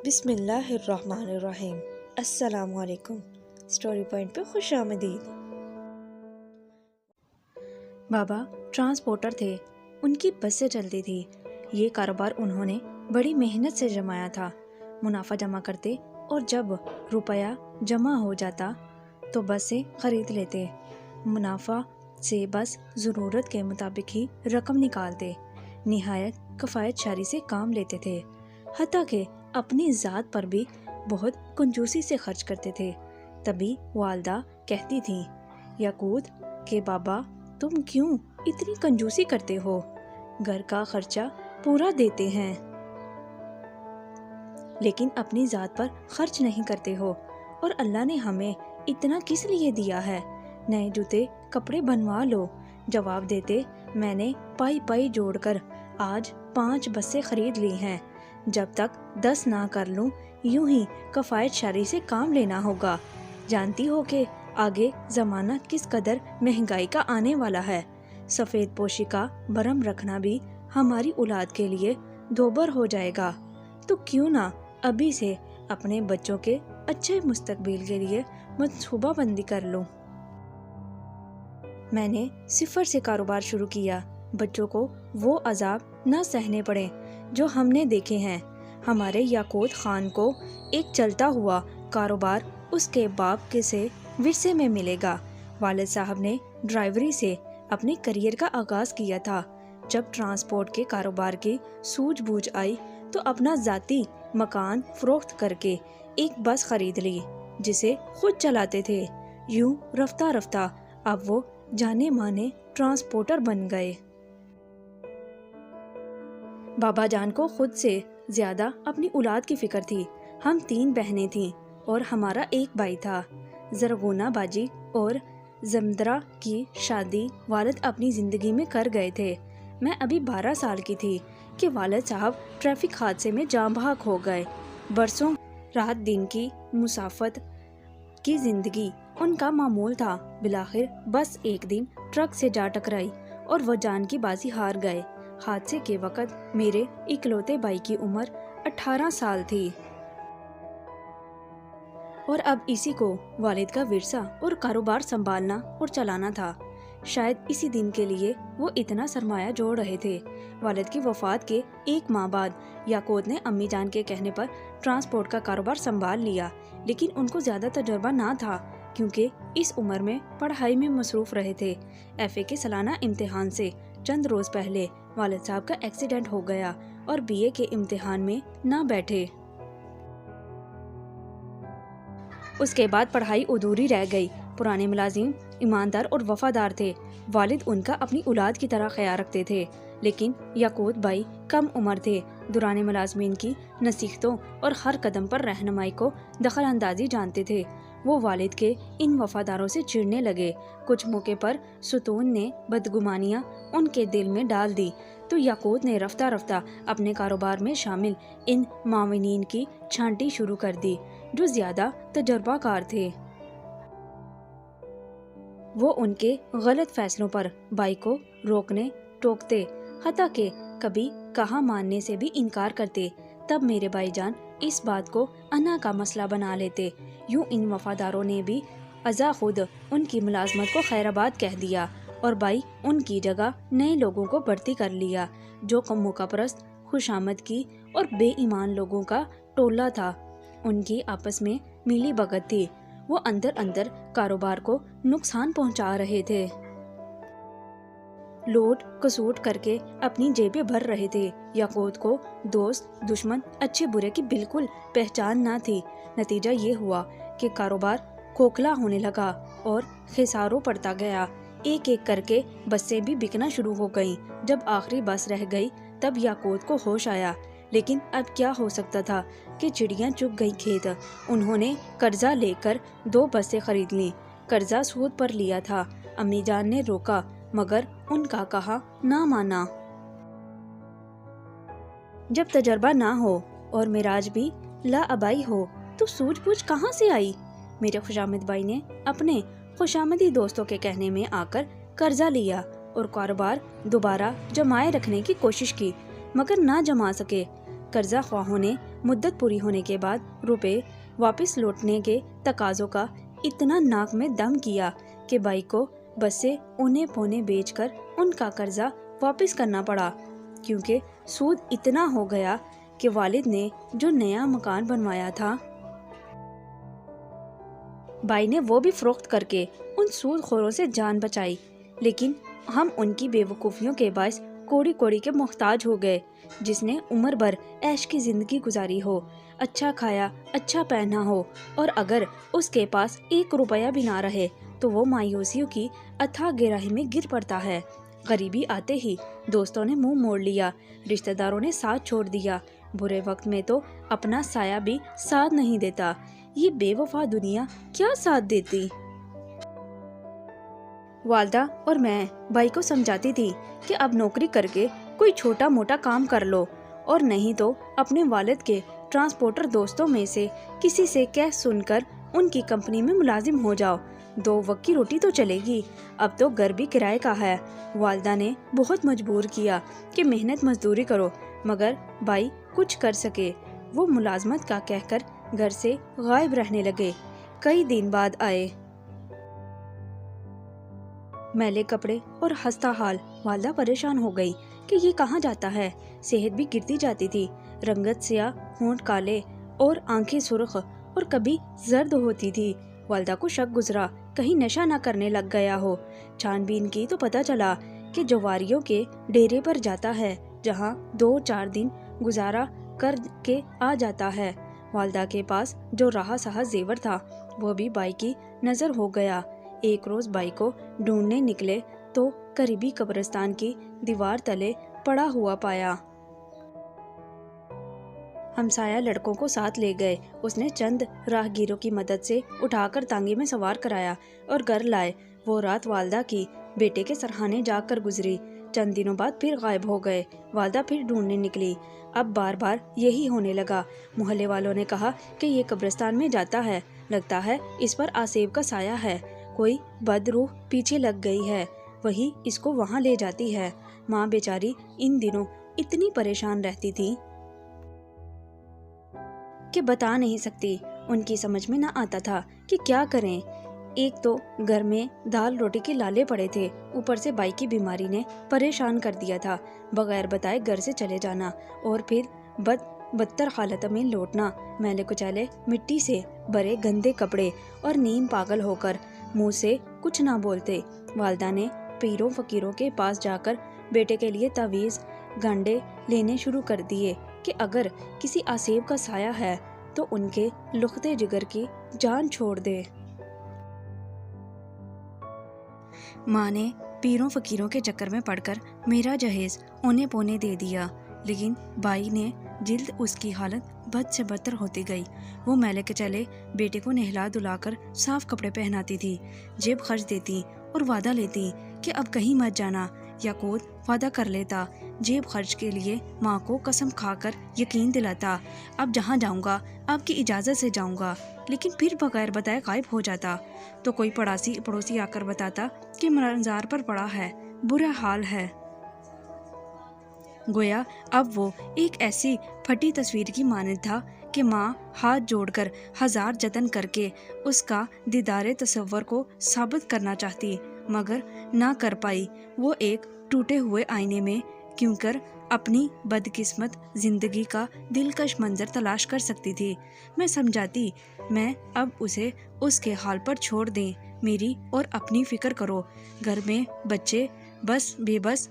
بسم اللہ الرحمن الرحیم۔ السلام علیکم۔ سٹوری پوائنٹ پہ خوش آمدید۔ بابا ٹرانسپورٹر تھے، ان کی بسیں چلتی تھی۔ یہ کاروبار انہوں نے بڑی محنت سے جمایا تھا۔ منافع جمع کرتے اور جب روپیہ جمع ہو جاتا تو بسیں خرید لیتے۔ منافع سے بس ضرورت کے مطابق ہی رقم نکالتے۔ نہایت کفایت شاری سے کام لیتے تھے، حتیٰ کہ اپنی ذات پر بھی بہت کنجوسی سے خرچ کرتے تھے۔ تبھی والدہ کہتی تھیں، یاقوت کہ بابا تم کیوں اتنی کنجوسی کرتے ہو؟ گھر کا خرچہ پورا دیتے ہیں لیکن اپنی ذات پر خرچ نہیں کرتے ہو، اور اللہ نے ہمیں اتنا کس لیے دیا ہے؟ نئے جوتے کپڑے بنوا لو۔ جواب دیتے، میں نے پائی پائی جوڑ کر آج 5 بسیں خرید لی ہیں، جب تک 10 نہ کر لوں یوں ہی کفایت شاری سے کام لینا ہوگا۔ جانتی ہو کہ آگے زمانہ کس قدر مہنگائی کا آنے والا ہے۔ سفید پوشی کا بھرم رکھنا بھی ہماری اولاد کے لیے دوبر ہو جائے گا، تو کیوں نہ ابھی سے اپنے بچوں کے اچھے مستقبل کے لیے منصوبہ بندی کر لوں۔ میں نے 0 سے کاروبار شروع کیا، بچوں کو وہ عذاب نہ سہنے پڑے جو ہم نے دیکھے ہیں۔ ہمارے یاقوت خان کو ایک چلتا ہوا کاروبار اس کے باپ کے سے ورثے میں ملے گا۔ والد صاحب نے ڈرائیوری سے اپنے کریئر کا آغاز کیا تھا۔ جب ٹرانسپورٹ کے کاروبار کی سوجھ بوجھ آئی تو اپنا ذاتی مکان فروخت کر کے ایک بس خرید لی جسے خود چلاتے تھے۔ یوں رفتہ رفتہ اب وہ جانے مانے ٹرانسپورٹر بن گئے۔ بابا جان کو خود سے زیادہ اپنی اولاد کی فکر تھی۔ ہم 3 بہنیں تھیں اور ہمارا ایک بھائی تھا۔ زرغونہ باجی اور زمدرا کی شادی والد اپنی زندگی میں کر گئے تھے۔ میں ابھی 12 سال کی تھی کہ والد صاحب ٹریفک حادثے میں جاں بحق ہو گئے۔ برسوں رات دن کی مسافت کی زندگی ان کا معمول تھا۔ بالآخر بس ایک دن ٹرک سے جا ٹکرائی اور وہ جان کی بازی ہار گئے۔ حادثے کے وقت میرے اکلوتے بھائی کی عمر 18 سال تھی، اور اب اسی کو والد کا ورثہ اور کاروبار سنبھالنا اور چلانا تھا۔ شاید اسی دن کے لیے وہ اتنا سرمایہ جوڑ رہے تھے۔ والد کی وفات کے 1 ماہ بعد یاقوت نے امی جان کے کہنے پر ٹرانسپورٹ کا کاروبار سنبھال لیا، لیکن ان کو زیادہ تجربہ نہ تھا کیونکہ اس عمر میں پڑھائی میں مصروف رہے تھے۔ FA کے سالانہ امتحان سے چند روز پہلے والد صاحب کا ایکسیڈنٹ ہو گیا اور BA کے امتحان میں نہ بیٹھے۔ اس کے بعد پڑھائی ادھوری رہ گئی۔ پرانے ملازم ایماندار اور وفادار تھے۔ والد ان کا اپنی اولاد کی طرح خیال رکھتے تھے، لیکن یاقوت بھائی کم عمر تھے۔ دوران ملازمین کی نصیحتوں اور ہر قدم پر رہنمائی کو دخل اندازی جانتے تھے۔ وہ والد کے ان وفاداروں سے چڑھنے لگے۔ کچھ موقع پر ستون نے بدگمانیاں ان کے دل میں ڈال دی تو یاقوت نے رفتہ رفتہ اپنے کاروبار میں شامل ان معاونین کی چھانٹی شروع کر دی جو زیادہ تجربہ کار تھے۔ وہ ان کے غلط فیصلوں پر بھائی کو روکنے ٹوکتے، حتیٰ کہ کبھی کہا ماننے سے بھی انکار کرتے۔ تب میرے بھائی جان اس بات کو انا کا مسئلہ بنا لیتے۔ یوں ان وفاداروں نے بھی ازا خود ان کی ملازمت کو خیر آباد کہہ دیا، اور بھائی ان کی جگہ نئے لوگوں کو بھرتی کر لیا جو موقع پرست، خوشامد کی اور بے ایمان لوگوں کا ٹولہ تھا۔ ان کی آپس میں ملی بھگت تھی۔ وہ اندر اندر کاروبار کو نقصان پہنچا رہے تھے، لوٹ کسوٹ کر کے اپنی جیبیں بھر رہے تھے۔ یاقوت کو دوست دشمن اچھے برے کی بالکل پہچان نہ تھی۔ نتیجہ یہ ہوا کہ کاروبار کھوکھلا ہونے لگا اور خساروں پڑتا گیا۔ ایک ایک کر کے بسیں بھی بکنا شروع ہو گئیں۔ جب آخری بس رہ گئی تب یاقوت کو ہوش آیا، لیکن اب کیا ہو سکتا تھا کہ چڑیاں چگ گئی کھیت۔ انہوں نے قرضہ لے کر 2 بسیں خرید لیں۔ قرضہ سود پر لیا تھا۔ امی جان نے روکا مگر ان کا کہا نہ مانا۔ جب تجربہ نہ ہو اور مراج بھی لاابائی ہو تو سوجھ بوجھ کہاں سے آئی؟ میرے خوشامد بھائی نے اپنے خوشامدی دوستوں کے کہنے میں آ کر قرضہ لیا اور کاروبار دوبارہ جمائے رکھنے کی کوشش کی، مگر نہ جما سکے۔ قرضہ خواہوں نے مدت پوری ہونے کے بعد روپے واپس لوٹنے کے تقاضوں کا اتنا ناک میں دم کیا کہ بائی کو بس سے اونے پونے بیچ کر ان کا قرضہ واپس کرنا پڑا، کیونکہ سود اتنا ہو گیا کہ والد نے جو نیا مکان بنوایا تھا بائی نے وہ بھی فروخت کر کے ان سود خوروں سے جان بچائی۔ لیکن ہم ان کی بے وقوفیوں کے باعث کوڑی کوڑی کے محتاج ہو گئے۔ جس نے عمر بھر عیش کی زندگی گزاری ہو، اچھا کھایا اچھا پہنا ہو، اور اگر اس کے پاس 1 روپیہ بھی نہ رہے تو وہ مایوسیوں کی اتھاہ گہرائی میں گر پڑتا ہے۔ غریبی آتے ہی دوستوں نے منہ موڑ لیا، رشتہ داروں نے ساتھ چھوڑ دیا، برے وقت میں تو اپنا سایہ بھی ساتھ نہیں دیتا۔ یہ بے وفا دنیا کیا ساتھ دیتی؟ والدہ اور میں بھائی کو سمجھاتی تھی کہ اب نوکری کر کے کوئی چھوٹا موٹا کام کر لو، اور نہیں تو اپنے والد کے ٹرانسپورٹر دوستوں میں سے کسی سے کہہ سن کر ان کی کمپنی میں ملازم ہو جاؤ، 2 وقت کی روٹی تو چلے گی، اب تو گھر بھی کرائے کا ہے۔ والدہ نے بہت مجبور کیا کہ محنت مزدوری کرو، مگر بھائی کچھ کر سکے۔ وہ ملازمت کا کہہ کر گھر سے غائب رہنے لگے۔ کئی دن بعد آئے، میلے کپڑے اور ہنستا حال۔ والدہ پریشان ہو گئی کہ یہ کہاں جاتا ہے۔ صحت بھی گرتی جاتی تھی، رنگت سیاہ، ہونٹ کالے اور آنکھیں سرخ اور کبھی زرد ہوتی تھی۔ والدہ کو شک گزرا کہیں نشہ نہ کرنے لگ گیا ہو۔ چھان بین کی تو پتہ چلا کہ جواریوں کے ڈیرے پر جاتا ہے، جہاں 2-4 دن گزارا کر کے آ جاتا ہے۔ والدہ کے پاس جو رہا سہا زیور تھا وہ بھی بائی کی نظر ہو گیا۔ ایک روز بائی کو ڈھونڈنے نکلے تو قریبی قبرستان کی دیوار تلے پڑا ہوا پایا۔ ہمسایہ لڑکوں کو ساتھ لے گئے۔ اس نے چند راہگیروں کی مدد سے اٹھا کر تانگے میں سوار کرایا اور گھر لائے۔ وہ رات والدہ کی بیٹے کے سرہانے جا کر گزری۔ چند دنوں بعد پھر غائب ہو گئے۔ والدہ پھر ڈھونڈنے نکلی۔ اب بار بار یہی ہونے لگا۔ محلے والوں نے کہا کہ یہ قبرستان میں جاتا ہے، لگتا ہے اس پر آسیب کا سایہ ہے، کوئی بد روح پیچھے لگ گئی ہے، وہی اس کو وہاں لے جاتی ہے۔ ماں بیچاری ان دنوں اتنی پریشان رہتی تھی کہ بتا نہیں سکتی۔ ان کی سمجھ میں نہ آتا تھا کہ کیا کریں۔ ایک تو گھر میں دال روٹی کے لالے پڑے تھے، اوپر سے بائی کی بیماری نے پریشان کر دیا تھا۔ بغیر بتائے گھر سے چلے جانا اور پھر بدتر حالت میں لوٹنا، میلے کچیلے مٹی سے بھرے گندے کپڑے اور نیم پاگل ہو کر منہ سے کچھ نہ بولتے۔ والدہ نے پیروں فقیروں کے پاس جا کر بیٹے کے لیے تعویذ گانڈے لینے شروع کر دیے کہ اگر کسی آسیب کا سایہ ہے تو ان کے لختے جگر کی جان چھوڑ دے۔ ماں نے پیروں فقیروں کے چکر میں پڑ کر میرا جہیز اونے پونے دے دیا، لیکن بائی نے جلد اس کی حالت بد سے بدتر ہوتی گئی۔ وہ میلے کے چلے بیٹے کو نہلا دھلا کر صاف کپڑے پہناتی تھی، جیب خرچ دیتی اور وعدہ لیتی کہ اب کہیں مت جانا۔ یاقوت وعدہ کر لیتا، جیب خرچ کے لیے ماں کو قسم کھا کر یقین دلاتا، اب جہاں جاؤں گا آپ کی اجازت سے جاؤں گا، لیکن پھر بغیر بتائے غائب ہو جاتا تو کوئی پڑوسی آ کر بتاتا کہ مزار پر پڑا ہے، برا حال ہے۔ گویا اب وہ ایک ایسی پھٹی تصویر کی مانند تھا کہ ماں ہاتھ جوڑ کر 1000 جتن کر کے اس کا دیدار تصور کو ثابت کرنا چاہتی، مگر نہ کر پائی۔ وہ ایک ٹوٹے ہوئے آئینے میں کیوں کر اپنی بدقسمت زندگی کا دلکش منظر تلاش کر سکتی تھی۔ میں سمجھاتی میں اب اسے اس کے حال پر چھوڑ دیں، میری اور اپنی فکر کرو۔ گھر میں بچے بس بے بس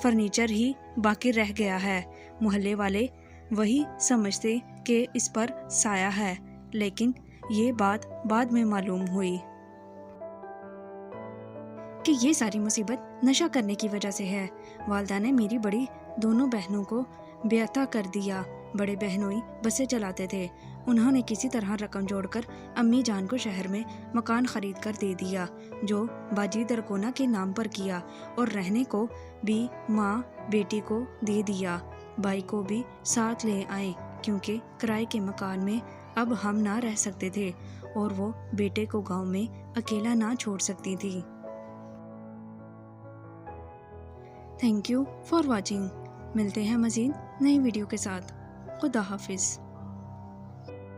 فرنیچر ہی باقی رہ گیا ہے۔ محلے والے وہی سمجھتے کہ اس پر سایہ ہے، لیکن یہ بات بعد میں معلوم ہوئی کہ یہ ساری مصیبت نشہ کرنے کی وجہ سے ہے۔ والدہ نے میری بڑی دونوں بہنوں کو بیعتہ کر دیا۔ بڑے بہنوئی بسیں چلاتے تھے، انہوں نے کسی طرح رقم جوڑ کر امی جان کو شہر میں مکان خرید کر دے دیا، جو باجی درکونا کے نام پر کیا، اور رہنے کو بھی ماں بیٹی کو دے دیا۔ بھائی کو بھی ساتھ لے آئے کیونکہ کرائے کے مکان میں اب ہم نہ رہ سکتے تھے اور وہ بیٹے کو گاؤں میں اکیلا نہ چھوڑ سکتی تھی۔ Thank you for watching. ملتے ہیں مزید نئی ویڈیو کے ساتھ۔ خدا حافظ۔